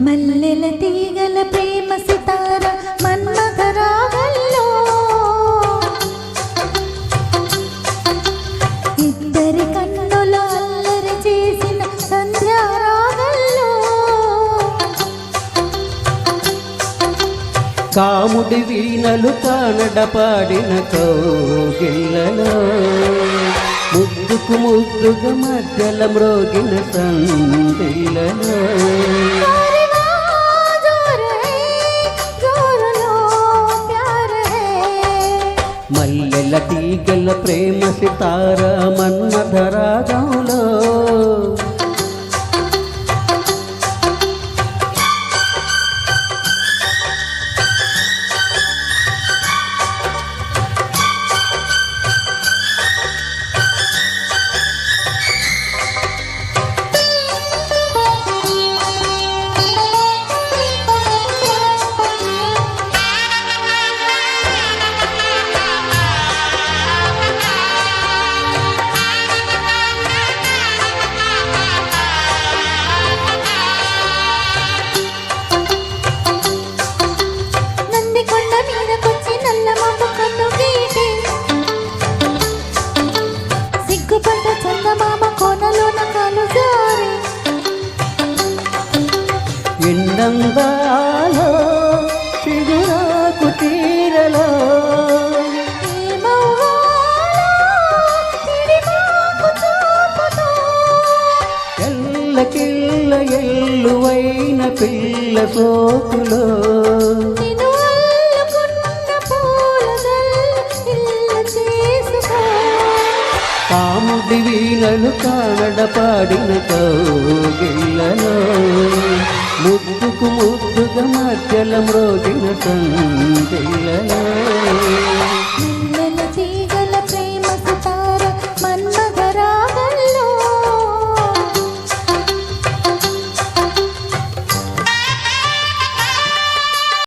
మల్లెల తీగల ప్రేమ సితార మన్మథ రాగంలో ఇద్దరి కన్నుల అల్లరి చేసిన సంధ్యా రాగంలో కాముడి వీణలు కానడ పాడిన కోగిళ్ళలో ముద్దుకు ముద్దుగా మధ్యల మ్రోగిన సందిళ్ళలో మల్లెల తీగల ప్రేమ సితార మన్మథ రాగంలో ఎండంగాలో చిగురాకు తీరలో ఎల్లకిల్ల ఎల్లువైన పిల్ల సోకులో కాముడి వీణలు కానడ పాడిన కోగిళ్ళలో ముద్దుకు ముద్దుగా మధ్యల మ్రోగిన సందిళ్ళలో